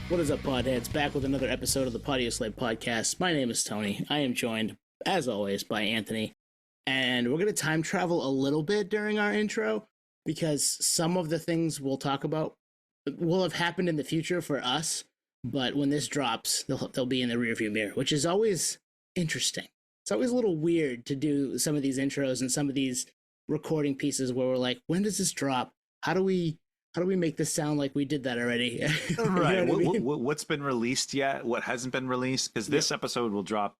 What is up, podheads? Back with another episode of the Podioslave podcast. My name is Tony. I am joined, as always, by Anthony. And we're going to time travel a little bit during our intro because some of the things we'll talk about will have happened in the future for us. But when this drops, they'll be in the rearview mirror, which is always interesting. It's always a little weird to do some of these intros and some of these recording pieces where we're like, when does this drop? How do we make this sound like we did that already? Right. What's been released yet? What hasn't been released? Because this episode will drop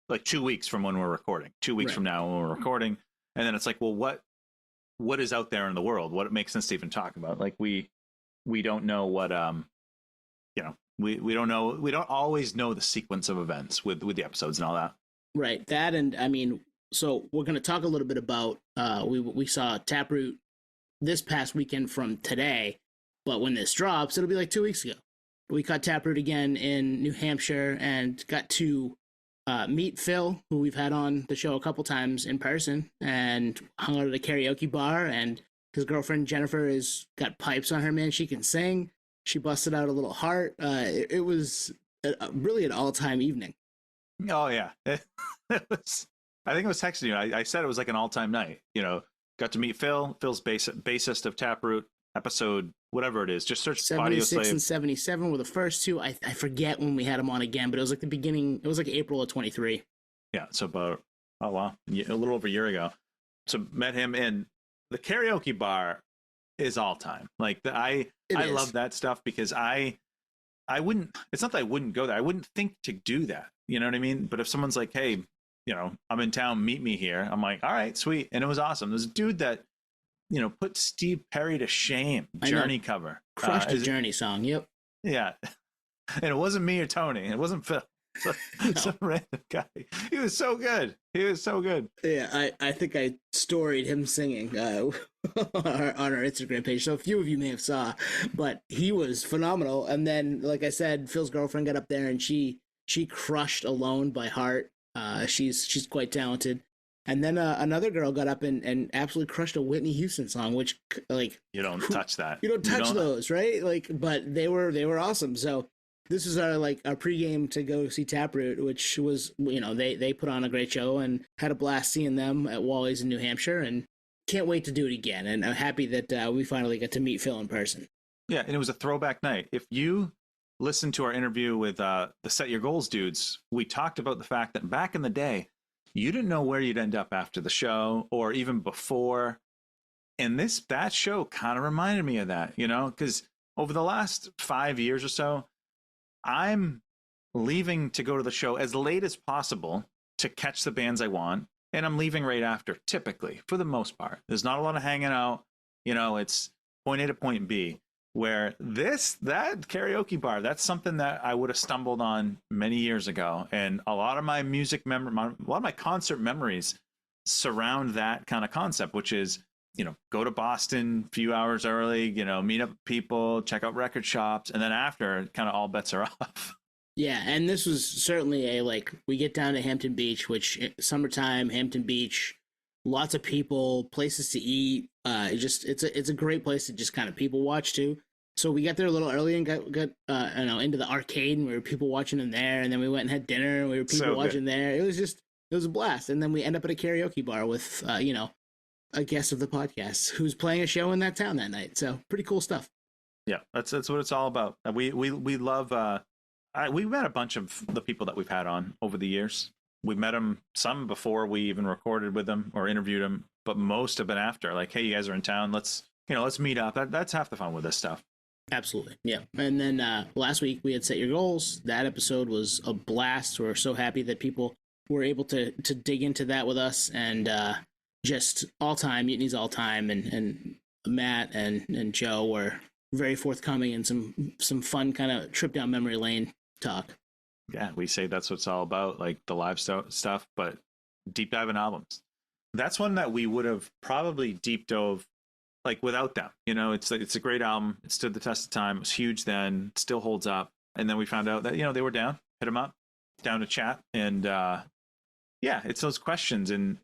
like 2 weeks from when we're recording. 2 weeks from now when we're recording. And then it's like, well, what is out there in the world? What it makes sense to even talk about? Like we don't know what we don't know. We don't always know the sequence of events with the episodes and all that. Right. That, and I mean, so we're going to talk a little bit about we saw Taproot this past weekend from today, but when this drops, it'll be like 2 weeks ago. We caught Taproot again in New Hampshire and got to meet Phil, who we've had on the show a couple times in person, and hung out at a karaoke bar. And his girlfriend Jennifer has got pipes on her, man. She can sing. She busted out a little heart. It was really an all-time evening. Oh yeah, it was. I think I was texting you. I said it was like an all-time night. You know, got to meet Phil. Phil's bassist of Taproot. Episode whatever it is, just search 76 and 77 were the first two. I forget when we had him on again, but it was like the beginning. It was like April of 23. Yeah, so about a little over a year ago. So met him in the karaoke bar. Is all time. Like I love that stuff because I wouldn't. It's not that I wouldn't go there. I wouldn't think to do that. You know what I mean? But if someone's like, hey, you know, I'm in town, meet me here. I'm like, all right, sweet. And it was awesome. There's a dude that, you know, put Steve Perry to shame. Journey cover. Crushed a Journey song. Yep. Yeah. And it wasn't me or Tony. It wasn't Phil. Some random guy. He was so good. Yeah, I think I storied him singing on our Instagram page, so a few of you may have saw, but he was phenomenal. And then, like I said, Phil's girlfriend got up there and she crushed Alone by heart. She's quite talented. And then another girl got up and absolutely crushed a Whitney Houston song, which like you don't touch that. You don't touch those, right? Like, but they were awesome. So this is our pregame to go see Taproot, which was, you know, they put on a great show and had a blast seeing them at Wally's in New Hampshire, and can't wait to do it again. And I'm happy that we finally got to meet Phil in person. Yeah, and it was a throwback night. If you listen to our interview with the Set Your Goals dudes, we talked about the fact that back in the day, you didn't know where you'd end up after the show or even before. And that show kind of reminded me of that, you know, because over the last 5 years or so, I'm leaving to go to the show as late as possible to catch the bands I want. And I'm leaving right after, typically, for the most part. There's not a lot of hanging out. You know, it's point A to point B. Where that karaoke bar, that's something that I would have stumbled on many years ago. And a lot of my a lot of my concert memories surround that kind of concept, which is, you know, go to Boston a few hours early, you know, meet up with people, check out record shops, and then after, kind of all bets are off. Yeah, and this was certainly we get down to Hampton Beach, which summertime, Hampton Beach, lots of people, places to eat. It's a great place to just kind of people watch too. So we got there a little early and got into the arcade, and we were people watching in there, and then we went and had dinner and we were people watching there. It was a blast. And then we end up at a karaoke bar with a guest of the podcast who's playing a show in that town that night. So pretty cool stuff. Yeah, that's what it's all about. We love. We met a bunch of the people that we've had on over the years. We met them some before we even recorded with them or interviewed them, but most have been after. Like, hey, you guys are in town. Let's meet up. That's half the fun with this stuff. Absolutely, yeah. And then last week we had Set Your Goals. That episode was a blast. We're so happy that people were able to dig into that with us, and just all time, Mutiny's all time, and Matt and Joe were very forthcoming and some fun kind of trip down memory lane talk. Yeah, we say that's what it's all about, like the live stuff, but deep diving albums. That's one that we would have probably deep dove like without them. You know, it's a great album. It stood the test of time. It was huge then. It still holds up. And then we found out that, you know, they were down. Hit them up, down to chat. And yeah, it's those questions. And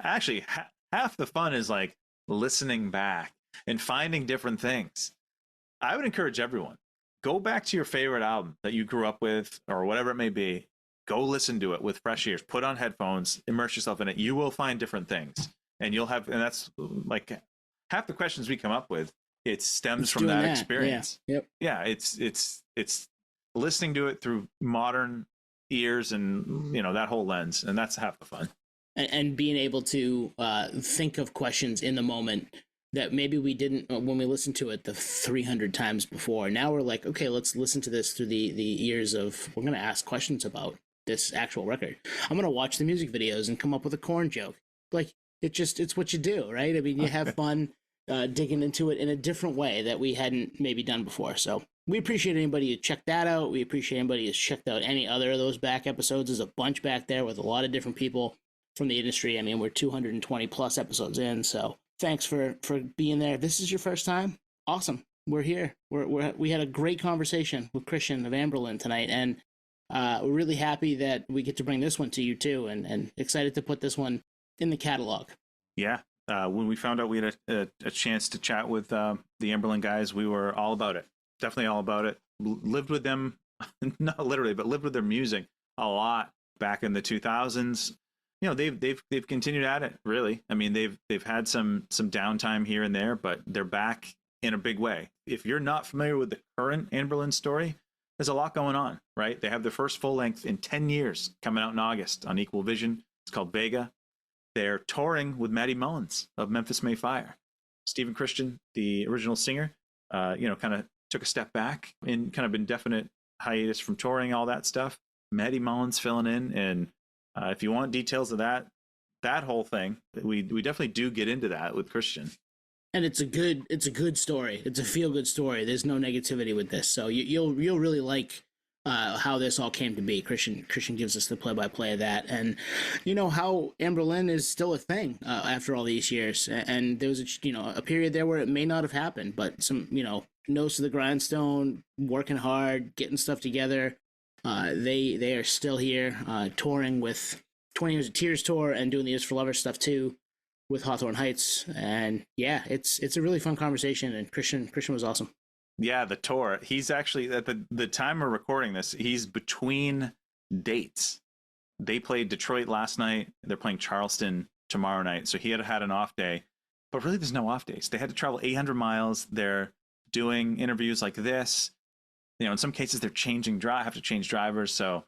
actually, half the fun is like listening back and finding different things. I would encourage everyone, go back to your favorite album that you grew up with or whatever it may be. Go listen to it with fresh ears. Put on headphones, immerse yourself in it. You will find different things, and and that's like half the questions we come up with. It stems from that experience. Yeah. Yep. Yeah, it's listening to it through modern ears and that whole lens, and that's half the fun. And being able to think of questions in the moment that maybe we didn't when we listened to it the 300 times before. Now we're like, okay, let's listen to this through the ears of, we're going to ask questions about this actual record. I'm going to watch the music videos and come up with a corn joke. Like, it's what you do, right? I mean, you have fun digging into it in a different way that we hadn't maybe done before. So we appreciate anybody who checked that out. We appreciate anybody who's checked out any other of those back episodes. There's a bunch back there with a lot of different people from the industry. I mean, we're 220 plus episodes in, so thanks for being there. If this is your first time, awesome. We're here. We had a great conversation with Christian of Anberlin tonight, and we're really happy that we get to bring this one to you too, and excited to put this one in the catalog. Yeah. When we found out we had a chance to chat with the Anberlin guys, we were all about it. Definitely all about it. Lived with them, not literally, but lived with their music a lot back in the 2000s. They've continued at it, really. I mean, they've had some downtime here and there, but they're back in a big way. If you're not familiar with the current Anberlin story, there's a lot going on, right? They have their first full length in 10 years coming out in August on Equal Vision. It's called Vega. They're touring with Matty Mullins of Memphis May Fire. Stephen Christian, the original singer, kind of took a step back in kind of indefinite hiatus from touring, all that stuff. Matty Mullins filling in, and if you want details of that whole thing, we definitely do get into that with Christian. And it's a good story. It's a feel good story. There's no negativity with this, so you'll really like how this all came to be. Christian gives us the play-by-play of that, and how Anberlin is still a thing after all these years. And there was a period there where it may not have happened, but some nose to the grindstone, working hard, getting stuff together. They are still here, touring with 20 Years of Tears tour and doing the Ears for Lovers stuff too with Hawthorne Heights. And yeah, it's a really fun conversation, and Christian was awesome. Yeah, the tour. He's actually, at the time we're recording this, he's between dates. They played Detroit last night. They're playing Charleston tomorrow night. So he had an off day, but really there's no off days. They had to travel 800 miles. They're doing interviews like this. In some cases they're have to change drivers. So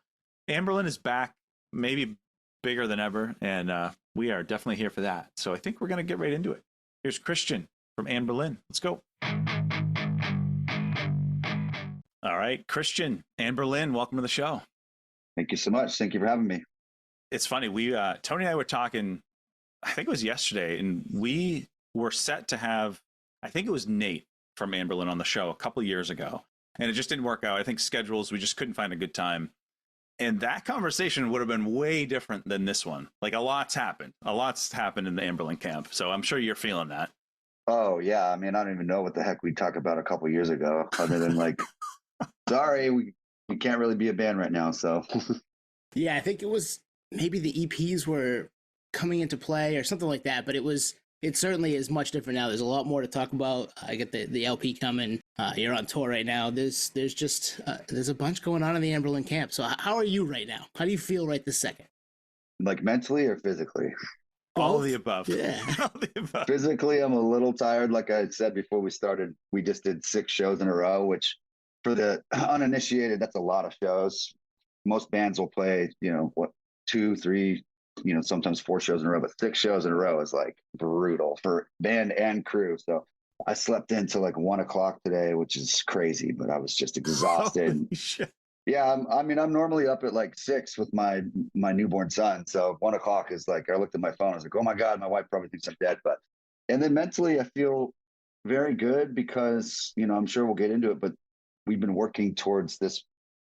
Anberlin is back, maybe bigger than ever. And we are definitely here for that. So I think we're going to get right into it. Here's Christian from Anberlin. Let's go. All right, Christian, Anberlin, welcome to the show. Thank you so much. Thank you for having me. It's funny. We Tony and I were talking, I think it was yesterday, and we were set to have, I think it was Nate from Anberlin on the show a couple years ago, and it just didn't work out. I think schedules, we just couldn't find a good time. And that conversation would have been way different than this one. Like a lot's happened in the Anberlin camp. So I'm sure you're feeling that. Oh yeah. I mean, I don't even know what the heck we talked about a couple years ago, other than like, sorry, we can't really be a band right now. So yeah, I think it was maybe the EPs were coming into play or something like that, but it certainly is much different now. There's a lot more to talk about. I get the LP coming. You're on tour right now. There's a bunch going on in the Anberlin camp. So how are you right now? How do you feel right this second? Like mentally or physically? All of the above. Yeah. All of the above. Physically, I'm a little tired. Like I said before we started, we just did 6 shows in a row, which for the uninitiated, that's a lot of shows. Most bands will play, 2, 3, sometimes 4 shows in a row, but 6 shows in a row is like brutal for band and crew. So I slept into like 1 o'clock today, which is crazy, but I was just exhausted. Holy shit. Yeah. I'm normally up at like 6 with my newborn son. So 1 o'clock is like, I looked at my phone. I was like, oh my God, my wife probably thinks I'm dead. And then mentally I feel very good because, I'm sure we'll get into it, but we've been working towards this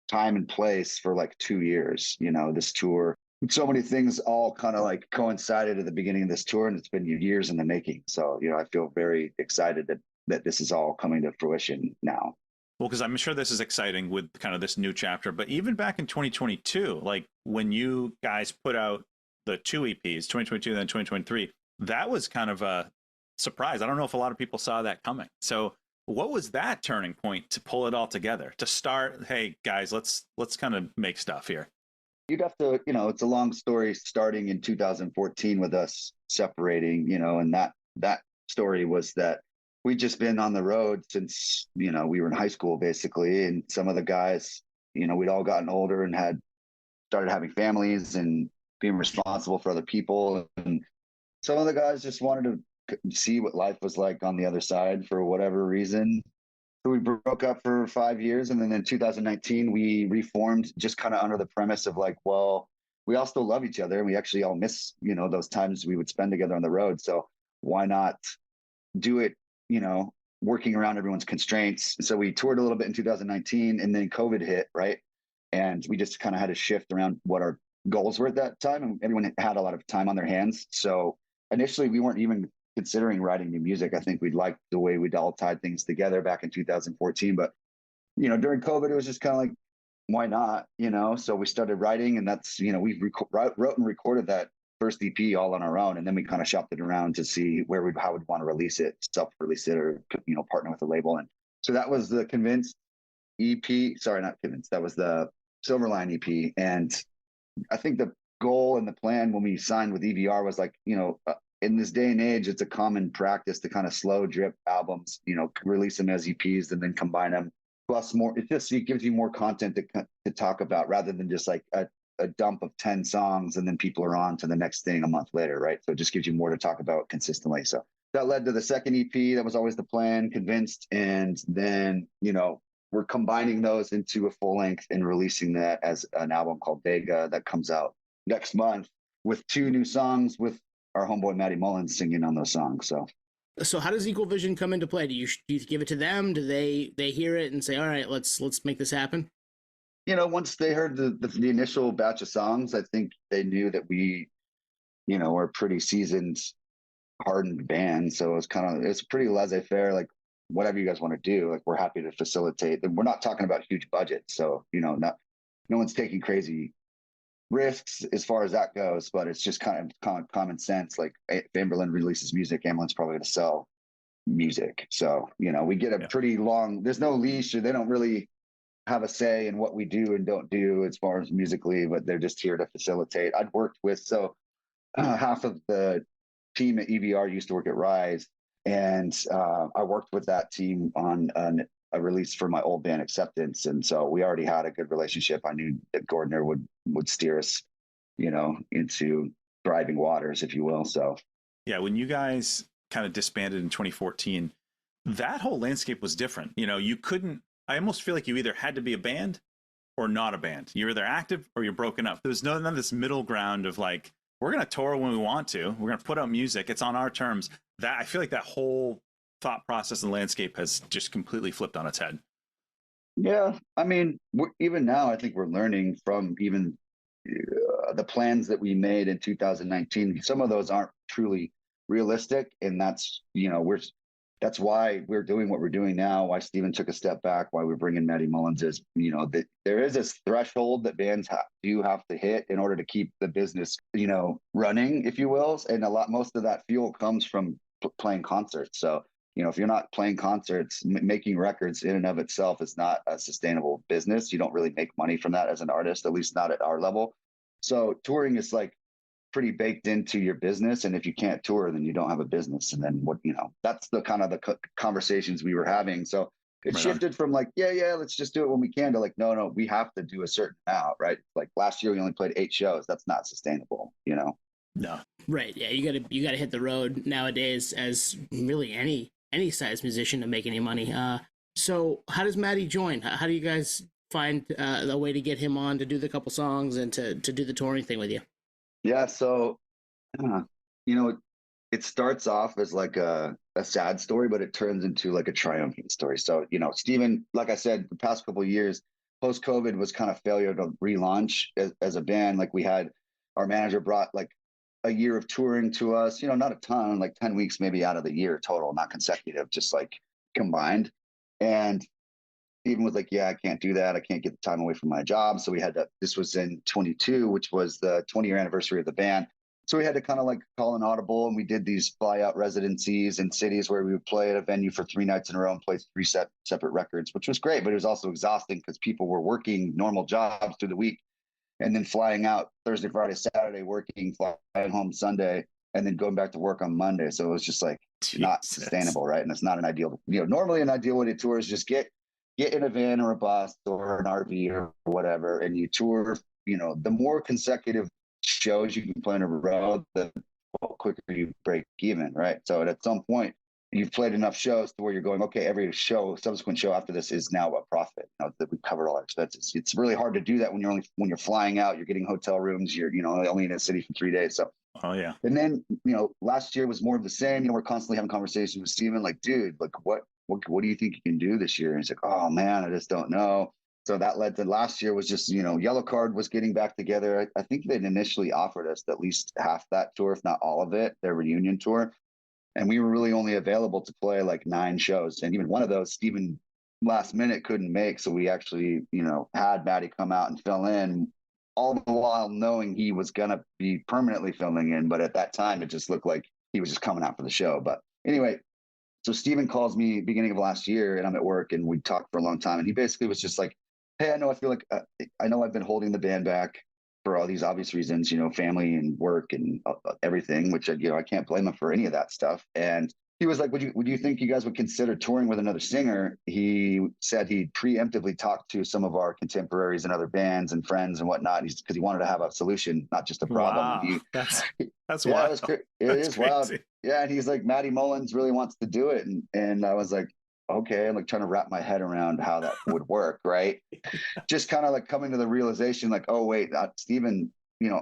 time and place for like 2 years, this tour. So many things all kind of like coincided at the beginning of this tour, and it's been years in the making. So, I feel very excited that this is all coming to fruition now. Well, because I'm sure this is exciting with kind of this new chapter, but even back in 2022, like when you guys put out the 2 EPs, 2022 and then 2023, that was kind of a surprise. I don't know if a lot of people saw that coming. So What was that turning point to pull it all together? To start, hey guys, let's kind of make stuff here. You'd have to, it's a long story starting in 2014 with us separating, and that story was that we'd just been on the road since, we were in high school basically. And some of the guys, we'd all gotten older and had started having families and being responsible for other people. And some of the guys just wanted to see what life was like on the other side for whatever reason. So we broke up for 5 years. And then in 2019, we reformed just kind of under the premise of like, well, we all still love each other. And we actually all miss, those times we would spend together on the road. So why not do it, working around everyone's constraints. So we toured a little bit in 2019 and then COVID hit, right? And we just kind of had to shift around what our goals were at that time. And everyone had a lot of time on their hands. So initially we weren't even considering writing new music. I think we'd liked the way we'd all tied things together back in 2014. But, during COVID, it was just kind of like, why not? So we started writing, and that's, we wrote and recorded that first EP all on our own. And then we kind of shopped it around to see how we'd want to release it, self-release it, or, partner with a label. And so that was the Convinced EP. Sorry, not Convinced. That was the Silverline EP. And I think the goal and the plan when we signed with EVR was like, in this day and age, it's a common practice to kind of slow drip albums, release them as EPs and then combine them. Plus more, it gives you more content to talk about rather than just like a dump of 10 songs and then people are on to the next thing a month later, right? So it just gives you more to talk about consistently. So that led to the second EP. That was always the plan, Convinced. And then, we're combining those into a full length and releasing that as an album called Vega that comes out next month with 2 new songs with our homeboy Matty Mullins singing on those songs. So how does Equal Vision come into play? Do you give it to them? Do they hear it and say, all right, let's make this happen? Once they heard the initial batch of songs, I think they knew that we, are a pretty seasoned, hardened band. So it's pretty laissez-faire, like whatever you guys want to do, like we're happy to facilitate. We're not talking about huge budgets. So, no one's taking crazy risks as far as that goes, but it's just kind of common sense. Like if Anberlin releases music, Anberlin's probably going to sell music. So, we get a pretty long, there's no leash, or they don't really have a say in what we do and don't do as far as musically, but they're just here to facilitate. I'd worked with, half of the team at EVR used to work at Rise, and I worked with that team on a release for my old band Acceptance. And so we already had a good relationship. I knew that Gordner would steer us, into thriving waters, if you will. So yeah, when you guys kind of disbanded in 2014, that whole landscape was different. You couldn't, I almost feel like you either had to be a band or not a band. You're either active or you're broken up. There was none of this middle ground of like, we're going to tour when we want to. We're going to put out music. It's on our terms. That I feel like that whole thought process and landscape has just completely flipped on its head. Yeah. I mean, even now, I think we're learning from even the plans that we made in 2019. Some of those aren't truly realistic. And that's, that's why we're doing what we're doing now, why Steven took a step back, why we're bringing Matty Mullins is, that there is this threshold that bands do have to hit in order to keep the business, running, if you will. And most of that fuel comes from playing concerts. So, if you're not playing concerts, making records in and of itself is not a sustainable business. You don't really make money from that as an artist, at least not at our level. So touring is like pretty baked into your business. And if you can't tour, then you don't have a business. And then that's the kind of the conversations we were having. So it shifted from like, yeah, let's just do it when we can, to like, no, we have to do a certain amount, right? Like last year, we only played 8 shows. That's not sustainable, No. Right. Yeah. You gotta hit the road nowadays as really any size musician to make any money. So how does Matty join? How do you guys find a way to get him on to do the couple songs and to do the touring thing with you? Yeah. So, it starts off as like a sad story, but it turns into like a triumphant story. So, Steven, like I said, the past couple of years, post-COVID was kind of failure to relaunch as a band. Like we had, our manager brought like a year of touring to us, not a ton, like 10 weeks maybe out of the year total, not consecutive, just like combined. And Steven was like, yeah, I can't do that. I can't get the time away from my job. So we had to, this was in 22, which was the 20-year anniversary of the band. So we had to kind of like call an audible, and we did these fly out residencies in cities where we would play at a venue for 3 nights in a row and play 3 separate records, which was great, but it was also exhausting because people were working normal jobs through the week and then flying out Thursday, Friday, Saturday, working, flying home Sunday, and then going back to work on Monday. So it was just like not sustainable, right? And it's not an ideal, normally an ideal way to tour is just get in a van or a bus or an RV or whatever, and you tour. The more consecutive shows you can play in a row, the quicker you break even, right? So at some point, you've played enough shows to where you're going, okay, every subsequent show after this is now a profit. That we've covered all our expenses. It's really hard to do that when you're flying out, you're getting hotel rooms, you're only in a city for 3 days. So oh yeah. And then last year was more of the same. We're constantly having conversations with Steven, like, dude, like what do you think you can do this year? And he's like, oh man, I just don't know. So that led to last year was just, Yellow Card was getting back together. I think they'd initially offered us at least half that tour, if not all of it, their reunion tour. And we were really only available to play like 9 shows. And even one of those, Steven last minute couldn't make. So we actually, had Matty come out and fill in, all the while knowing he was going to be permanently filling in. But at that time, it just looked like he was just coming out for the show. But anyway, so Steven calls me beginning of last year, and I'm at work, and we talked for a long time. And he basically was just like, hey, I know I've been holding the band back for all these obvious reasons, family and work and everything, which, I can't blame him for any of that stuff. And he was like, would you think you guys would consider touring with another singer? He said he preemptively talked to some of our contemporaries and other bands and friends and whatnot, because he wanted to have a solution, not just a problem. Wow. That's yeah, wild. It is wild. Yeah. And he's like, Matty Mullins really wants to do it. And I was like, okay, I'm like trying to wrap my head around how that would work, right? Just kind of like coming to the realization, like, oh wait, Steven,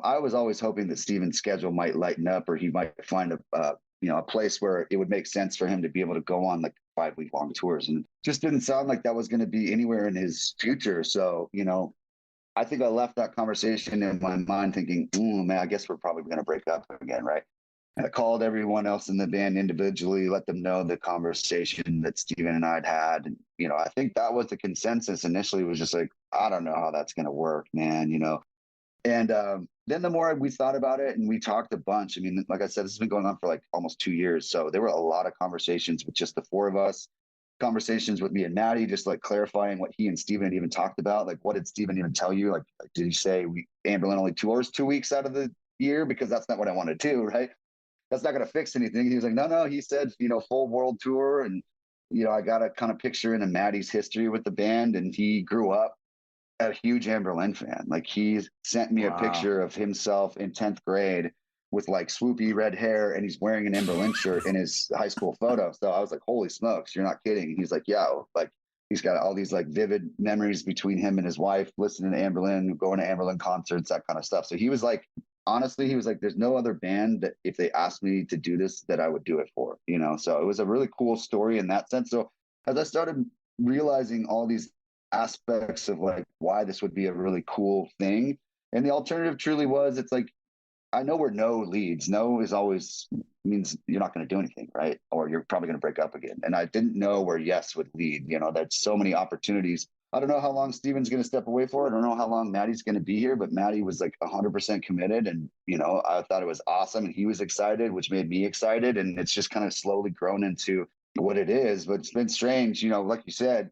I was always hoping that Steven's schedule might lighten up, or he might find a place where it would make sense for him to be able to go on like 5-week long tours, and it just didn't sound like that was going to be anywhere in his future. So, I think I left that conversation in my mind thinking, man, I guess we're probably going to break up again, right? I called everyone else in the band individually, let them know the conversation that Steven and I'd had. And, I think that was the consensus initially, was just like, I don't know how that's going to work, man, And then the more we thought about it and we talked a bunch, I mean, like I said, this has been going on for like almost 2 years. So there were a lot of conversations with just the 4 of us, conversations with me and Matty, just like clarifying what he and Steven had even talked about. Like, what did Steven even tell you? Like did he say Anberlin only tours 2 weeks out of the year? Because that's not what I want to do, right? That's not going to fix anything. He was like, no, he said, full world tour. And, I got a kind of picture into Matty's history with the band, and he grew up a huge Anberlin fan. Like, he sent me a picture of himself in 10th grade with like swoopy red hair, and he's wearing an Anberlin shirt in his high school photo. So I was like, holy smokes, you're not kidding. And he's like, yeah, like he's got all these like vivid memories between him and his wife, listening to Anberlin, going to Anberlin concerts, that kind of stuff. So he was like, honestly, he was like, there's no other band that if they asked me to do this, that I would do it for, So it was a really cool story in that sense. So as I started realizing all these aspects of like why this would be a really cool thing, and the alternative truly was, it's like, I know where no leads. No is always means you're not going to do anything, right? Or you're probably going to break up again. And I didn't know where yes would lead. There's so many opportunities. I don't know how long Steven's going to step away for it. I don't know how long Matty's going to be here, but Matty was like 100% committed. And, I thought it was awesome. And he was excited, which made me excited. And it's just kind of slowly grown into what it is. But it's been strange. Like you said,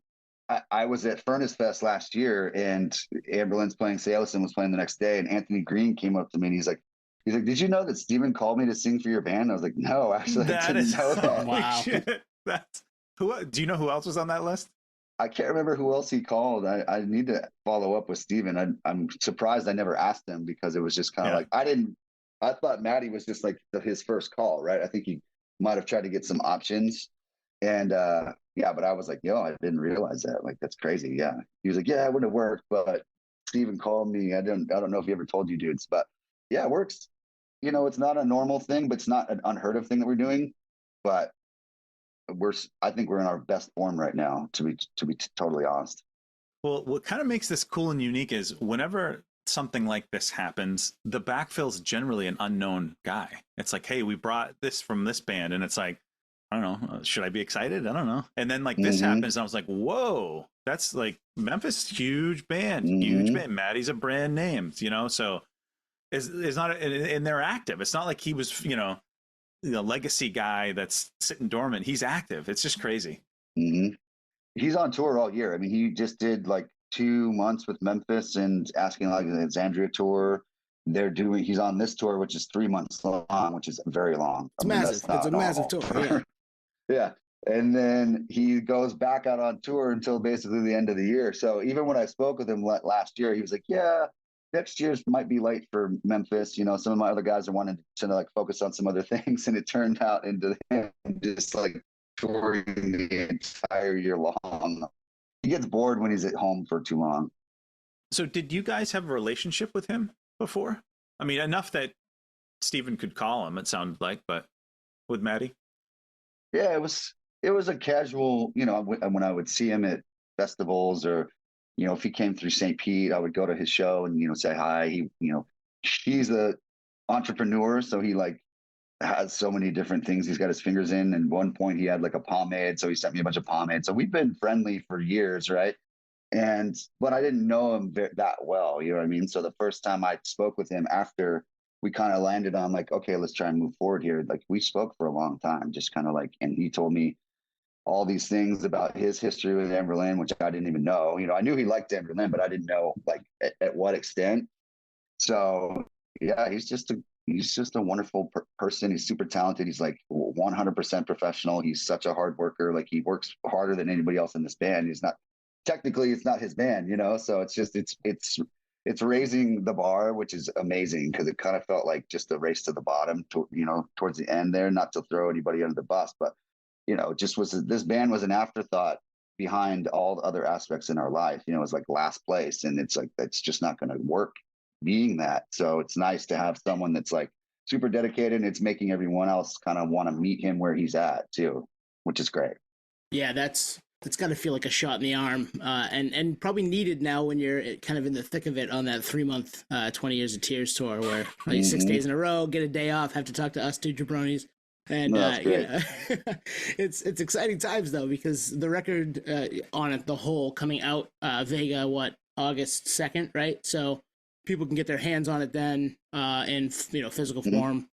I was at Furnace Fest last year, and Anberlin's playing, Salison was playing the next day. And Anthony Green came up to me and he's like, did you know that Steven called me to sing for your band? I was like, no, actually, I didn't know that. Wow. Shit. Do you know who else was on that list? I can't remember who else he called. I need to follow up with Steven. I'm surprised I never asked him, because it was just kind of like, I thought Matty was just like his first call, right? I think he might have tried to get some options. And but I was like, I didn't realize that. Like, that's crazy. Yeah. He was like, yeah, it wouldn't have worked, but Steven called me. I don't know if he ever told you dudes, but yeah, it works. It's not a normal thing, but it's not an unheard of thing that we're doing. But I think we're in our best form right now, to be totally honest. Well, what kind of makes this cool and unique is whenever something like this happens, the backfill's generally an unknown guy. It's like, hey, we brought this from this band, and it's like, I don't know, should I be excited? I don't know. And then like this happens, and I was like, whoa, that's like Memphis, huge band. Matty's a brand name, so is not, and they're active. It's not like he was, the legacy guy that's sitting dormant. He's active. It's just crazy. Mm-hmm. He's on tour all year. I mean, he just did like 2 months with Memphis and Asking Alexandria tour. He's on this tour, which is 3 months long, which is very long. It's massive. It's a massive tour. Yeah. Yeah. And then he goes back out on tour until basically the end of the year. So even when I spoke with him last year, he was like, yeah, next year's might be late for Memphis. Some of my other guys are wanting to like focus on some other things. And it turned out into him just like touring the entire year long. He gets bored when he's at home for too long. So did you guys have a relationship with him before? I mean, enough that Steven could call him, it sounded like, but with Matty? Yeah, it was a casual, when I would see him at festivals or, if he came through St. Pete, I would go to his show and, say hi. He's a entrepreneur. So he like has so many different things he's got his fingers in. And one point he had like a pomade. So he sent me a bunch of pomade. So we've been friendly for years. Right. But I didn't know him that well. You know what I mean? So the first time I spoke with him after we kind of landed on like, okay, let's try and move forward here. Like we spoke for a long time, just kind of like, and he told me all these things about his history with Anberlin, which I didn't even know. I knew he liked Anberlin, but I didn't know like at what extent. So yeah, he's just a wonderful person. He's super talented. He's like 100% professional. He's such a hard worker. Like he works harder than anybody else in this band. It's not his band, So it's just, it's raising the bar, which is amazing because it kind of felt like just a race to the bottom, towards the end there, not to throw anybody under the bus, but this band was an afterthought behind all the other aspects in our life. It was like last place, and it's like that's just not going to work being that. So it's nice to have someone that's like super dedicated, and it's making everyone else kind of want to meet him where he's at too, which is great. Yeah, that's got to feel like a shot in the arm, and probably needed now when you're kind of in the thick of it on that 3-month 20 Years of Tears tour, where like 6 days in a row, get a day off, have to talk to us two jabronis. And it's exciting times though, because the record on it, the whole coming out Vega, August 2nd, right? So people can get their hands on it then in physical form.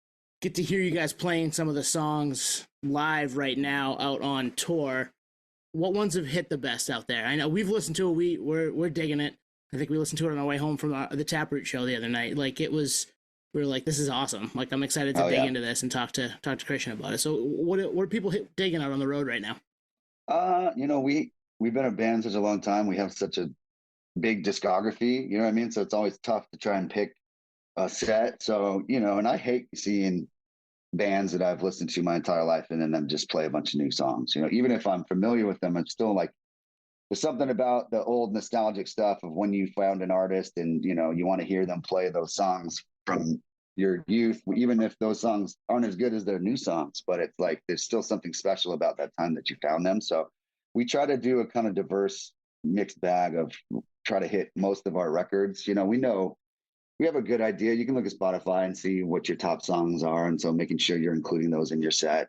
Get to hear you guys playing some of the songs live right now out on tour. What ones have hit the best out there? I know we've listened to it. We're digging it. I think we listened to it on our way home from the Taproot show the other night. Like we were like, this is awesome. Like I'm excited to dig into this and talk to Christian about it. So what are people digging out on the road right now? We've been a band such a long time. We have such a big discography, you know what I mean? So it's always tough to try and pick a set. So, and I hate seeing bands that I've listened to my entire life and then them just play a bunch of new songs. Even if I'm familiar with them, I'm still like, there's something about the old nostalgic stuff of when you found an artist and, you want to hear them play those songs from your youth, even if those songs aren't as good as their new songs, but it's like, there's still something special about that time that you found them. So we try to do a kind of diverse mixed bag of try to hit most of our records. We know we have a good idea. You can look at Spotify and see what your top songs are. And so making sure you're including those in your set.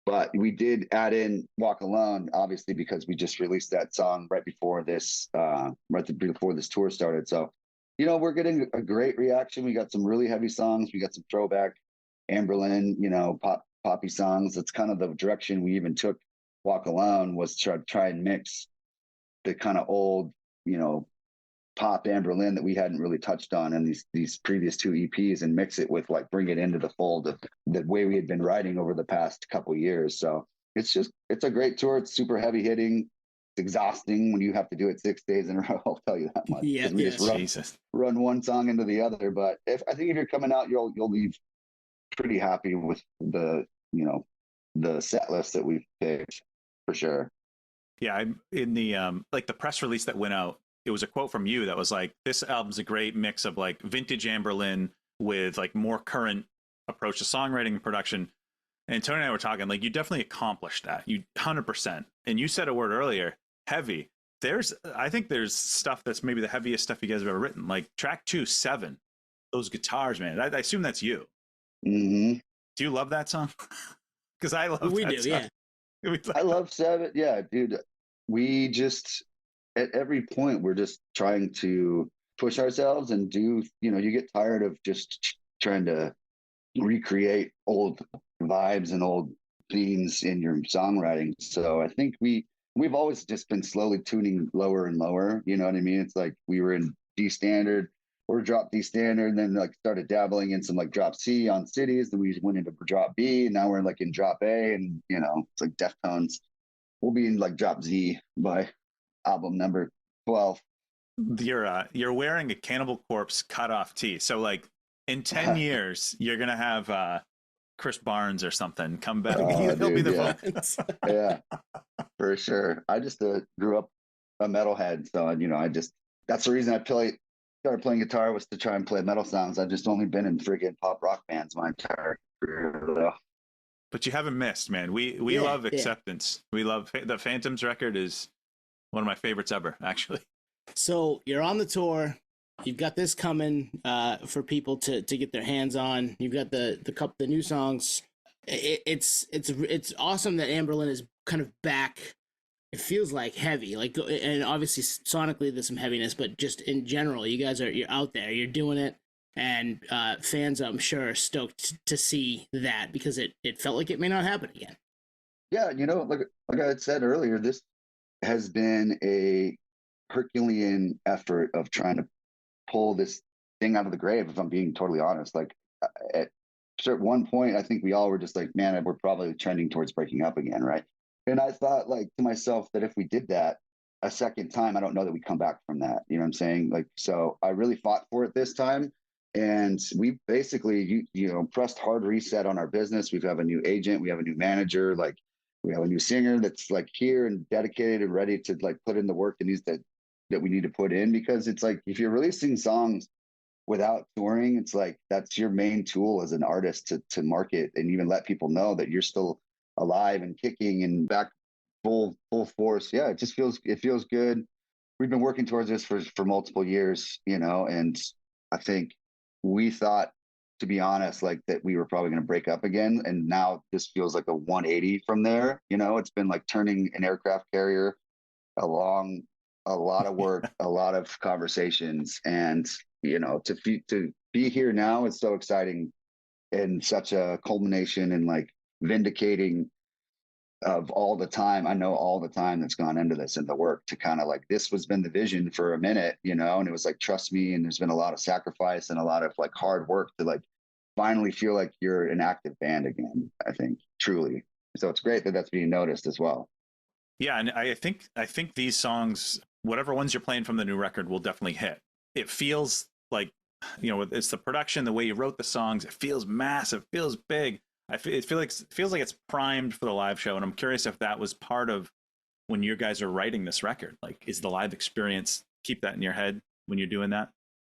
But we did add in Walk Alone, obviously, because we just released that song right before this tour started. So, we're getting a great reaction. We got some really heavy songs. We got some throwback Anberlin, poppy songs. That's kind of the direction we even took Walk Alone, was try and mix the kind of old, pop Anberlin that we hadn't really touched on in these previous 2 EPs and mix it with like bring it into the fold of the way we had been writing over the past couple of years. So it's a great tour. It's super heavy hitting. It's exhausting when you have to do it 6 days in a row. I'll tell you that much. Yeah, we just run one song into the other. But I think if you're coming out, you'll leave pretty happy with the set list that we've picked for sure. Yeah, I'm in the like the press release that went out. It was a quote from you that was like, this album's a great mix of like vintage Anberlin with like more current approach to songwriting and production. And Tony and I were talking, like, you definitely accomplished that. You 100%. And you said a word earlier, heavy. I think there's stuff that's maybe the heaviest stuff you guys have ever written. Like track 2, 7, those guitars, man. I assume that's you. Mm-hmm. Do you love that song? Because I love that song. Yeah. I love 7. Yeah, dude. We just, at every point, we're just trying to push ourselves and do, you get tired of just trying to recreate old vibes and old themes in your songwriting. So I think we've always just been slowly tuning lower and lower. You know what I mean? It's like we were in D standard or drop D standard, and then like started dabbling in some like drop C on cities. Then we went into drop B, and now we're like in drop A, and it's like Deftones. We'll be in like drop Z by album number 12. You're wearing a Cannibal Corpse cutoff tee, so like in 10 years you're gonna have Chris Barnes or something come back. He'll be the vocalist. Yeah, for sure. I just grew up a metalhead, so that's the reason I started playing guitar, was to try and play metal songs. I've just only been in freaking pop rock bands my entire career, though. But you haven't missed, man. We love Acceptance. We love the Phantoms record is one of my favorites ever, actually. So you're on the tour. You've got this coming for people to get their hands on. You've got the new songs. It's awesome that Anberlin is kind of back. It feels like heavy, and obviously sonically there's some heaviness, but just in general, you're out there, you're doing it, and fans, I'm sure, are stoked to see that, because it felt like it may not happen again. Yeah, like I had said earlier, this has been a Herculean effort of trying to pull this thing out of the grave, if I'm being totally honest. Like at one point, I think we all were just like, man, we're probably trending towards breaking up again, right? And I thought, like, to myself, that if we did that a second time, I don't know that we come back from that. You know what I'm saying? Like, so I really fought for it this time. And we basically, pressed hard reset on our business. We have a new agent. We have a new manager. Like, we have a new singer that's like here and dedicated and ready to like put in the work that we need to put in. Because it's like, if you're releasing songs without touring, it's like, that's your main tool as an artist to market and even let people know that you're still alive and kicking and back full force. Yeah, it feels good. We've been working towards this for multiple years, and I think we thought, to be honest, like that we were probably going to break up again, and now this feels like a 180 from there. It's been like turning an aircraft carrier along, a lot of work, a lot of conversations, and to be here now is so exciting, and such a culmination and like vindicating of all the time. I know all the time that's gone into this and the work to kind of like, this was been the vision for a minute, and it was like, trust me. And there's been a lot of sacrifice and a lot of like hard work to like finally feel like you're an active band again, I think, truly. So it's great that that's being noticed as well. Yeah. And I think these songs, whatever ones you're playing from the new record, will definitely hit. It feels like, it's the production, the way you wrote the songs, it feels massive, feels big. It feels like it's primed for the live show, and I'm curious if that was part of when you guys are writing this record. Like, is the live experience, keep that in your head when you're doing that?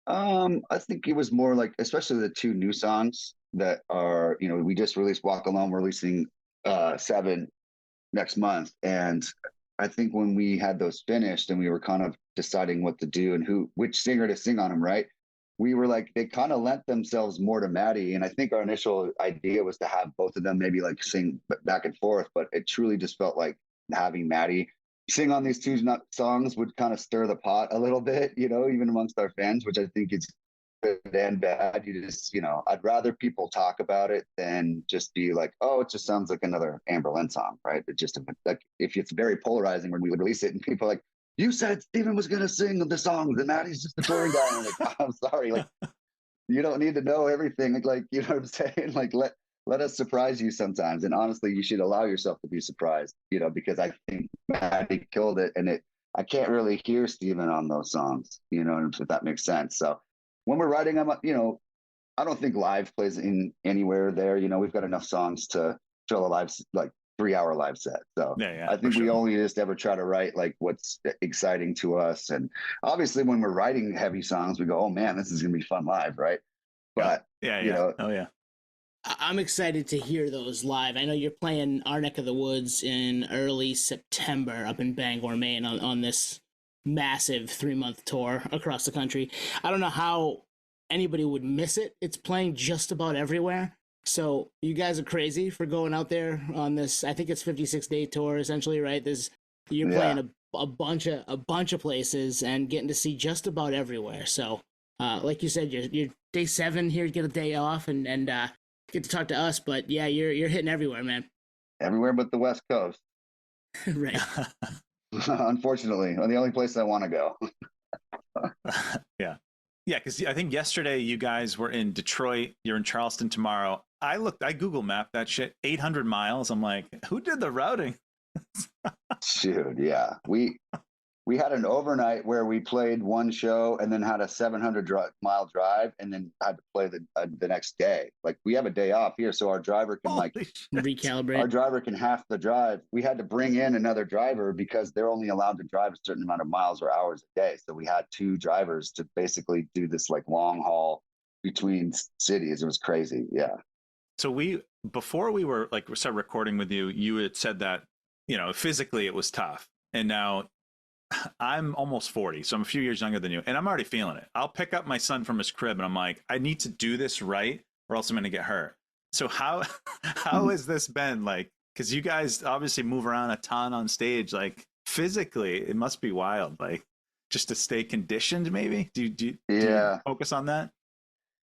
I think it was more like, especially the two new songs that are, we just released Walk Alone. We're releasing 7 next month, and I think when we had those finished and we were kind of deciding what to do and which singer to sing on them, right? We were like, they kind of lent themselves more to Matty. And I think our initial idea was to have both of them maybe like sing back and forth, but it truly just felt like having Matty sing on these two songs would kind of stir the pot a little bit, even amongst our fans, which I think is good and bad. You just, I'd rather people talk about it than just be like, oh, it just sounds like another Anberlin song, right? It just, like, if it's very polarizing when we would release it and people are like, you said Steven was going to sing the songs and Matty's just the touring guy. I'm like, I'm sorry. Like, you don't need to know everything. Like, you know what I'm saying? Like, let us surprise you sometimes. And honestly, you should allow yourself to be surprised, because I think Matty killed it. And I can't really hear Steven on those songs, if that makes sense. So when we're writing them, I don't think live plays in anywhere there. We've got enough songs to fill a live, like, 3-hour live set. So yeah, I think we only just ever try to write like what's exciting to us. And obviously when we're writing heavy songs, we go, oh man, this is going to be fun live. Right. But I'm excited to hear those live. I know you're playing our neck of the woods in early September up in Bangor, Maine on this massive 3-month tour across the country. I don't know how anybody would miss it. It's playing just about everywhere. So you guys are crazy for going out there on this. I think it's 56-day tour essentially, right? You're playing a bunch of places and getting to see just about everywhere. So, like you said, you're day 7 here, get a day off and get to talk to us. But yeah, you're hitting everywhere, man. Everywhere but the West Coast. Right. Unfortunately, the only place I want to go. Yeah. Yeah, because I think yesterday you guys were in Detroit. You're in Charleston tomorrow. I Google mapped that shit, 800 miles. I'm like, who did the routing? Dude, yeah. We had an overnight where we played one show and then had a 700-mile drive and then had to play the next day. Like, we have a day off here, so our driver can recalibrate. Our driver can half the drive. We had to bring in another driver because they're only allowed to drive a certain amount of miles or hours a day. So we had 2 drivers to basically do this like long haul between cities. It was crazy. Yeah. So before we started recording with you, you had said that, physically it was tough. And now I'm almost 40, so I'm a few years younger than you, and I'm already feeling it. I'll pick up my son from his crib, and I'm like, I need to do this right, or else I'm going to get hurt. So how has this been like? Because you guys obviously move around a ton on stage. Like, physically, it must be wild. Like, just to stay conditioned, maybe. Do you focus on that?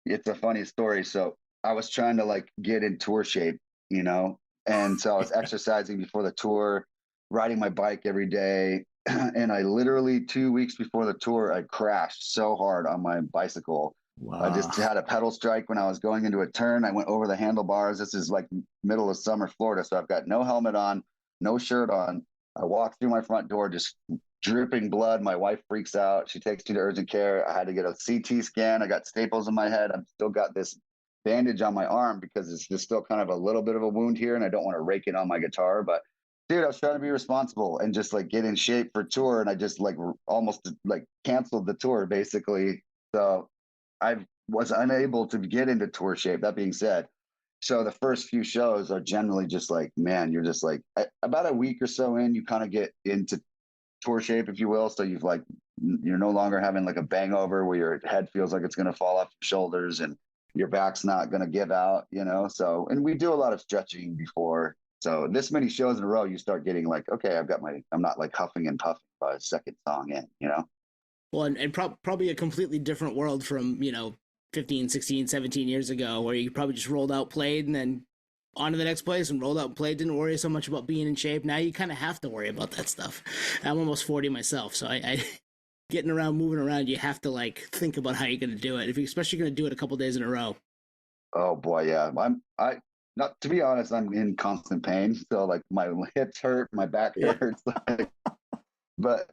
It's a funny story. So I was trying to like get in tour shape, and so I was exercising before the tour, riding my bike every day. And I literally 2 weeks before the tour, I crashed so hard on my bicycle. Wow. I just had a pedal strike when I was going into a turn. I went over the handlebars. This is like middle of summer Florida. So I've got no helmet on, no shirt on. I walk through my front door, just dripping blood. My wife freaks out. She takes me to urgent care. I had to get a CT scan. I got staples in my head. I've still got this bandage on my arm because it's just still kind of a little bit of a wound here. And I don't want to rake it on my guitar, but dude, I was trying to be responsible and just like get in shape for tour. And I just like almost like canceled the tour basically. So I was unable to get into tour shape. That being said, so the first few shows are generally just like, man, you're just like about a week or so in, you kind of get into tour shape, if you will. So you're no longer having like a bang over where your head feels like it's going to fall off your shoulders and your back's not going to give out, So, and we do a lot of stretching before. So this many shows in a row, you start getting like, okay, I'm not like huffing and puffing by a second song in, Well, and probably a completely different world from, 15, 16, 17 years ago, where you probably just rolled out, played, and then on to the next place and rolled out and played, didn't worry so much about being in shape. Now you kind of have to worry about that stuff. I'm almost 40 myself, so I getting around, moving around, you have to like think about how you're going to do it, if you're especially going to do it a couple days in a row. Oh boy, yeah. Not to be honest, I'm in constant pain. So like my hips hurt, my back hurts. But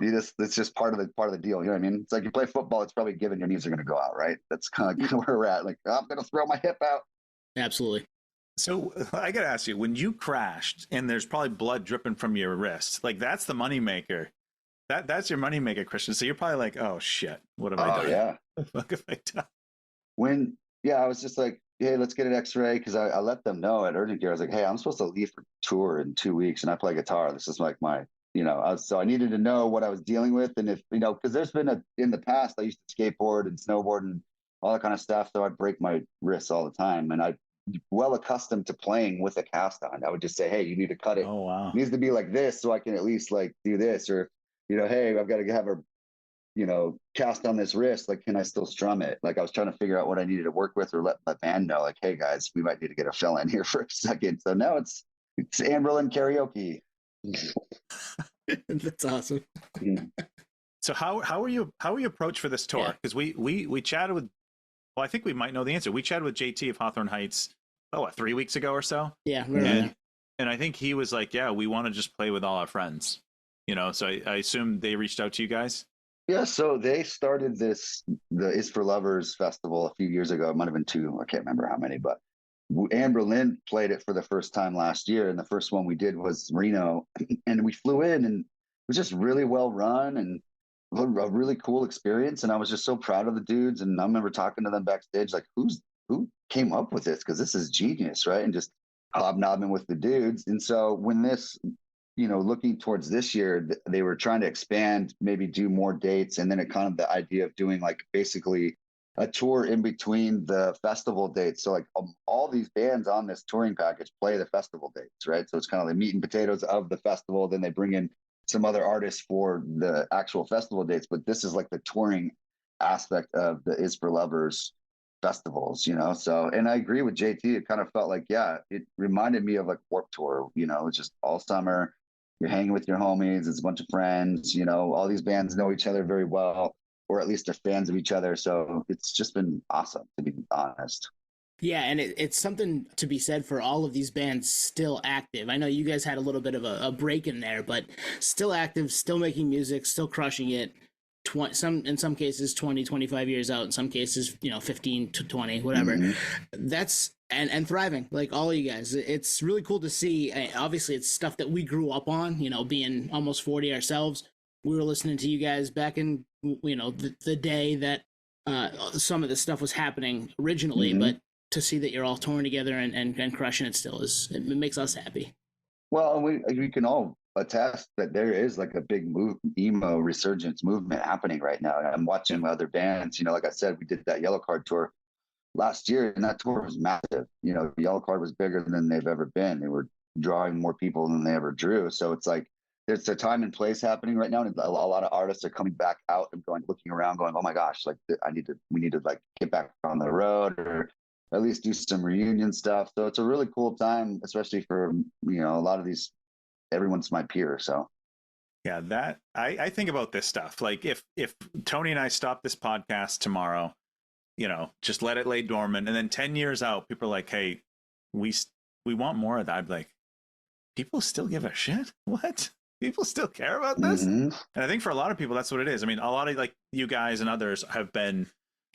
it's just part of the deal. You know what I mean? It's like you play football, it's probably given your knees are going to go out, right? That's kind of where we're at. Like, I'm going to throw my hip out. Absolutely. So I got to ask you, when you crashed and there's probably blood dripping from your wrist, like that's the moneymaker. That's your moneymaker, Christian. So you're probably like, oh shit, what have I done? Yeah. What have I done? I was just like, hey, let's get an x-ray. Cause I let them know at urgent care. I was like, hey, I'm supposed to leave for tour in 2 weeks and I play guitar. This is like my, so I needed to know what I was dealing with. And if, cause there's been in the past, I used to skateboard and snowboard and all that kind of stuff. So I'd break my wrists all the time. And I'm well accustomed to playing with a cast on. I would just say, hey, you need to cut it. Oh, wow. It needs to be like this so I can at least like do this, or, hey, I've got to have a, cast on this wrist. Like, can I still strum it? Like I was trying to figure out what I needed to work with or let my band know, like, hey guys, we might need to get a fill in here for a second. So now it's Anberlin karaoke. That's awesome. So how are you approached for this tour? Because we chatted with, well, I think we might know the answer. We chatted with JT of Hawthorne Heights, 3 weeks ago or so. Yeah. And I think he was like, yeah, we want to just play with all our friends, so I assume they reached out to you guys. Yeah, so they started the Is for Lovers festival a few years ago. It might have been 2. I can't remember how many, but Anberlin played it for the first time last year. And the first one we did was Reno. And we flew in and it was just really well run and a really cool experience. And I was just so proud of the dudes. And I remember talking to them backstage, like, who came up with this? Because this is genius, right? And just hobnobbing with the dudes. And so when this, looking towards this year, they were trying to expand, maybe do more dates. And then it kind of the idea of doing like basically a tour in between the festival dates. So like all these bands on this touring package play the festival dates, right? So it's kind of the meat and potatoes of the festival. Then they bring in some other artists for the actual festival dates, but this is like the touring aspect of the Is for Lovers festivals, you know? So, and I agree with JT. It kind of felt like, yeah, it reminded me of like Warped Tour, you know, it's just all summer. You're hanging with your homies. It's a bunch of friends, you know, all these bands know each other very well, or at least are fans of each other. So it's just been awesome, to be honest. Yeah, and it's something to be said for all of these bands still active. I know you guys had a little bit of a break in there, but still active, still making music, still crushing it. In some cases 20, 25 years out, in some cases, you know, 15 to 20, whatever. That's and thriving, like all of you guys. It's really cool to see. Obviously it's stuff that we grew up on, you know, being almost 40 ourselves. We were listening to you guys back in, you know, the day that some of this stuff was happening originally, but to see that you're all touring together and crushing it still it makes us happy. Well, we can all attest that there is like a big emo resurgence movement happening right now. And I'm watching other bands, you know, like I said, we did that Yellow Card tour last year, and that tour was massive. You know, Yellow Card was bigger than they've ever been. They were drawing more people than they ever drew. So it's like there's a time and place happening right now, and a lot of artists are coming back out and looking around, going, "Oh my gosh, like we need to like get back on the road, or at least do some reunion stuff." So it's a really cool time, especially for, you know, a lot of these. Everyone's my peer, so. Yeah, that I think about this stuff. Like if Tony and I stop this podcast tomorrow, you know, just let it lay dormant, and then 10 years out, people are like, "Hey, we want more of that." I'd be like, people still give a shit? What? People still care about this? And I think for a lot of people, that's what it is. I mean, a lot of like you guys and others have been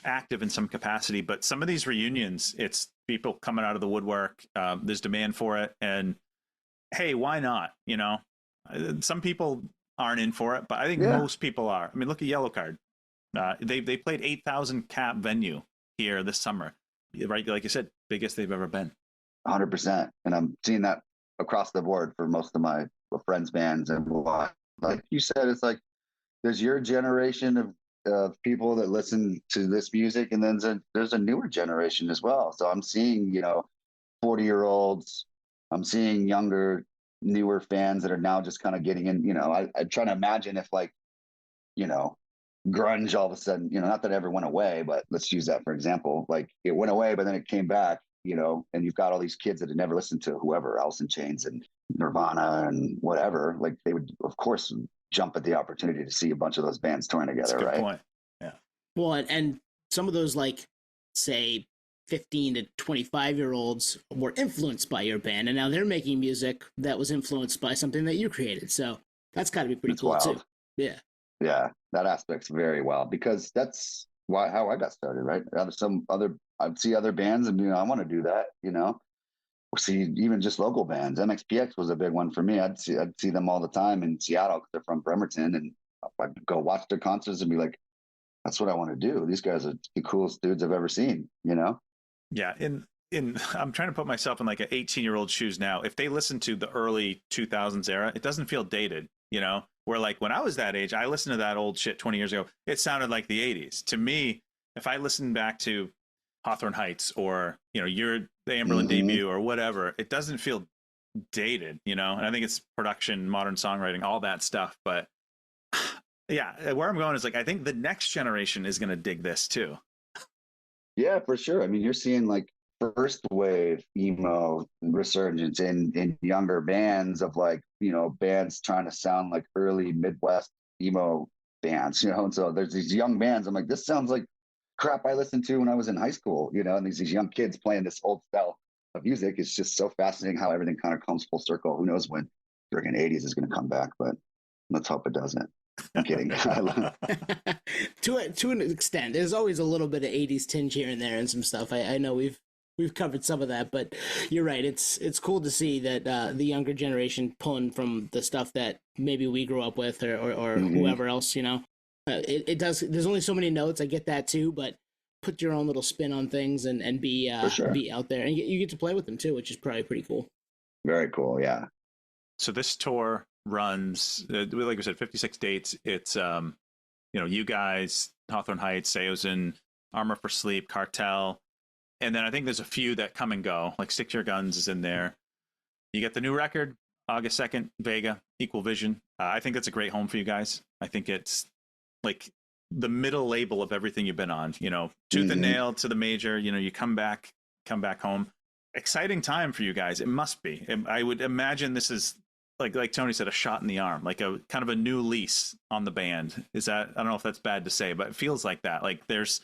active in some capacity, but some of these reunions, it's people coming out of the woodwork. There's demand for it, and hey, why not? You know, some people aren't in for it, but I think most people are. I mean, look at Yellow Card. They played 8,000 cap venue here this summer, right? Like you said, biggest they've ever been. 100%, and I'm seeing that across the board for most of my friends' bands. And like you said, it's like there's your generation of people that listen to this music, and then there's a newer generation as well. So I'm seeing, you know, 40-year-olds. I'm seeing younger, newer fans that are now just kind of getting in. You know, I try to imagine if, like, you know, grunge all of a sudden, you know, not that it ever went away, but let's use that for example. Like it went away, but then it came back, you know, and you've got all these kids that had never listened to whoever, Alice in Chains and Nirvana and whatever. Like they would, of course, jump at the opportunity to see a bunch of those bands touring together. That's a good right? point. Yeah. Well, and some of those, like, say, 15 to 25-year-olds were influenced by your band, and now they're making music that was influenced by something that you created. So that's got to be pretty cool wild. Too. Yeah. Yeah, that aspect's very wild, because that's how I got started, right? I'd see other bands and, you know, I want to do that, you know. See, even just local bands. MXPX was a big one for me. I'd see them all the time in Seattle because they're from Bremerton, and I'd go watch their concerts and be like, that's what I want to do. These guys are the coolest dudes I've ever seen, you know? Yeah. I'm trying to put myself in like an 18-year-old shoes now. If they listen to the early 2000s era, it doesn't feel dated, you know, where like when I was that age, I listened to that old shit 20 years ago. It sounded like the 80s. To me, if I listen back to Hawthorne Heights or, you know, the Anberlin debut or whatever, it doesn't feel dated, you know? And I think it's production, modern songwriting, all that stuff. But yeah, where I'm going is like, I think the next generation is going to dig this too. Yeah, for sure. I mean, you're seeing like first wave emo resurgence in younger bands of like, you know, bands trying to sound like early Midwest emo bands, you know? And so there's these young bands. I'm like, this sounds like crap I listened to when I was in high school, you know, and these young kids playing this old style of music. It's just so fascinating how everything kind of comes full circle. Who knows when friggin' 80s is going to come back, but let's hope it doesn't. I'm kidding. To an extent, there's always a little bit of 80s tinge here and there and some stuff. I know we've covered some of that, but you're right. It's cool to see that the younger generation pulling from the stuff that maybe we grew up with or whoever else, you know. It does. There's only so many notes. I get that too, but put your own little spin on things and be out there, and you get to play with them too, which is probably pretty cool. Very cool. Yeah. So this tour runs, like I said, 56 dates. It's, you know, you guys, Hawthorne Heights, Seosin, Armor for Sleep, Cartel. And then I think there's a few that come and go, like Stick to Your Guns is in there. You get the new record, August 2nd, Vega, Equal Vision. I think that's a great home for you guys. I think it's like the middle label of everything you've been on, you know, tooth and nail to the major, you know, you come back home. Exciting time for you guys. It must be. I would imagine this is like Tony said, a shot in the arm, like a kind of a new lease on the band. Is that, I don't know if that's bad to say, but it feels like that. Like there's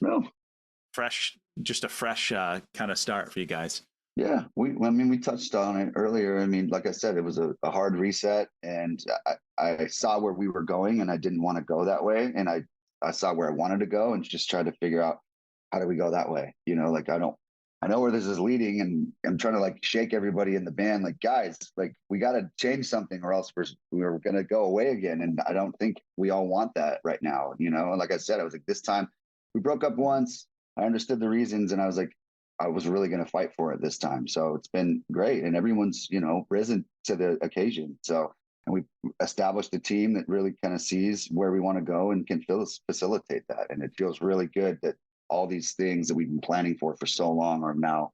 just a fresh kind of start for you guys. Yeah, we touched on it earlier. I mean, like I said, it was a hard reset, and I saw where we were going, and I didn't want to go that way. And I saw where I wanted to go, and just tried to figure out how do we go that way. You know, like I know where this is leading, and I'm trying to like shake everybody in the band, like guys, like we got to change something, or else we're gonna go away again. And I don't think we all want that right now. You know, and like I said, I was like, this time we broke up once. I understood the reasons, and I was like, I was really going to fight for it this time. So it's been great. And everyone's, you know, risen to the occasion. So, and we established a team that really kind of sees where we want to go and can facilitate that. And it feels really good that all these things that we've been planning for so long are now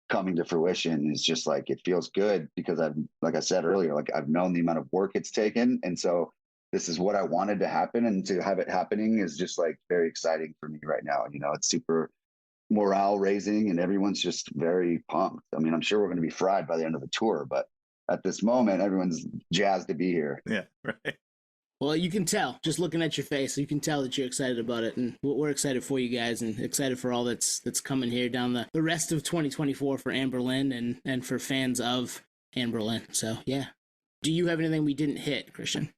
coming to fruition. It's just like, it feels good because like I said earlier, like I've known the amount of work it's taken. And so this is what I wanted to happen. And to have it happening is just like very exciting for me right now. You know, it's super morale raising and everyone's just very pumped. I mean, I'm sure we're going to be fried by the end of the tour, but at this moment, everyone's jazzed to be here. Yeah, right. Well, you can tell just looking at your face. You can tell that you're excited about it, and we're excited for you guys, and excited for all that's coming here down the rest of 2024 for Anberlin and for fans of Anberlin. So yeah, do you have anything we didn't hit, Christian?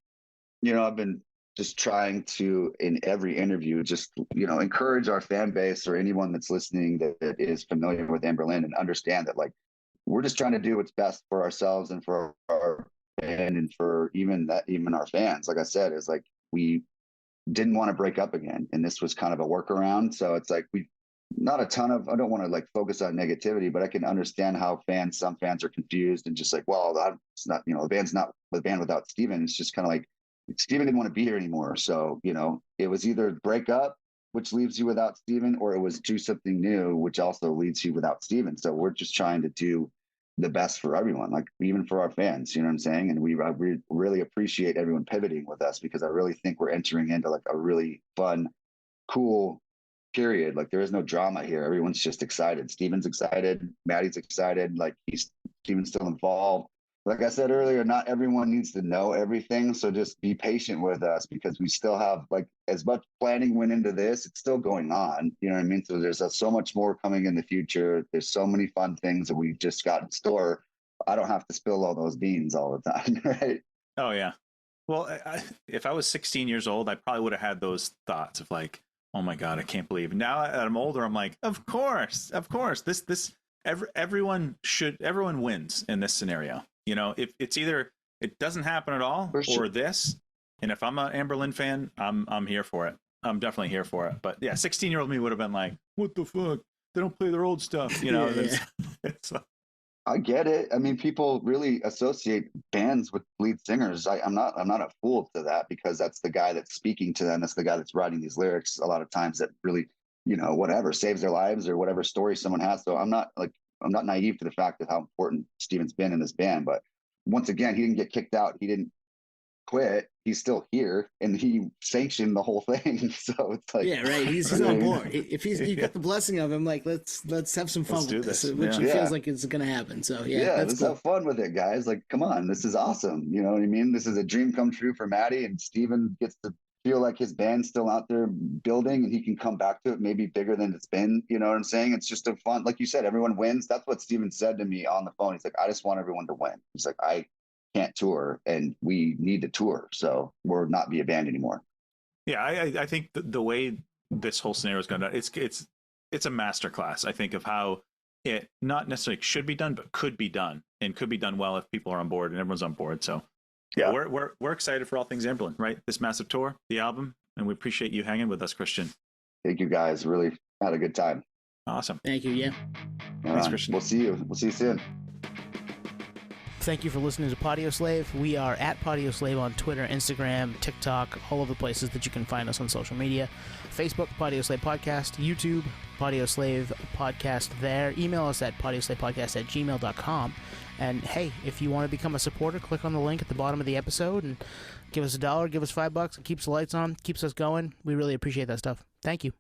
You know, I've been just trying to, in every interview, just, you know, encourage our fan base or anyone that's listening that is familiar with Anberlin and understand that, like, we're just trying to do what's best for ourselves and for our band and for even our fans. Like I said, is like, we didn't want to break up again. And this was kind of a workaround. So it's like, not a ton of, I don't want to like focus on negativity, but I can understand how some fans are confused and just like, well, that's not, you know, the band's not the band without Steven. It's just kind of like, Steven didn't want to be here anymore. So, you know, it was either break up, which leaves you without Steven, or it was do something new, which also leaves you without Steven. So we're just trying to do the best for everyone, like even for our fans, you know what I'm saying? And we really appreciate everyone pivoting with us, because I really think we're entering into like a really fun, cool period. Like there is no drama here. Everyone's just excited. Steven's excited. Matty's excited. Like Steven's still involved. Like I said earlier, not everyone needs to know everything. So just be patient with us, because we still have, like, as much planning went into this, it's still going on. You know what I mean? So there's so much more coming in the future. There's so many fun things that we've just got in store. I don't have to spill all those beans all the time, right? Oh, yeah. Well, if I was 16 years old, I probably would have had those thoughts of like, oh my God, I can't believe. Now that I'm older, I'm like, of course. Everyone wins in this scenario. You know, if it's either it doesn't happen at all or this, and if I'm an Anberlin fan, I'm here for it. I'm definitely here for it. But yeah, 16-year-old me would have been like, what the fuck? They don't play their old stuff. You know, it's I get it. I mean, people really associate bands with lead singers. I'm not a fool to that, because that's the guy that's speaking to them. That's the guy that's writing these lyrics a lot of times that really, you know, whatever saves their lives or whatever story someone has. So I'm not naive to the fact of how important Steven's been in this band. But once again, he didn't get kicked out. He didn't quit. He's still here, and he sanctioned the whole thing. So it's like, yeah, right. He's on board. If you got the blessing of him, like let's have some fun with this, which it feels like it's going to happen. So yeah, let's have fun with it, guys. Like, come on, this is awesome. You know what I mean? This is a dream come true for Matty, and Steven gets to feel like his band's still out there building, and he can come back to it maybe bigger than it's been. You know what I'm saying? It's just a fun, like you said, everyone wins. That's what Steven said to me on the phone. He's like, I just want everyone to win. He's like, I can't tour, and we need to tour, so we're not be a band anymore. Yeah, I think the way this whole scenario is going to, it's a masterclass, I think, of how it not necessarily should be done, but could be done, and could be done well if people are on board and everyone's on board. So yeah, we're excited for all things Anberlin, right? This massive tour, the album, and we appreciate you hanging with us, Christian. Thank you, guys. Really had a good time. Awesome. Thank you. Yeah. Thanks, Christian. We'll see you soon. Thank you for listening to Podioslave. We are at Podioslave on Twitter, Instagram, TikTok, all of the places that you can find us on social media. Facebook, Podioslave Podcast. YouTube, Podioslave Podcast there. Email us at podioslavepodcast@gmail.com. And hey, if you want to become a supporter, click on the link at the bottom of the episode and give us $1, give us $5. It keeps the lights on, keeps us going. We really appreciate that stuff. Thank you.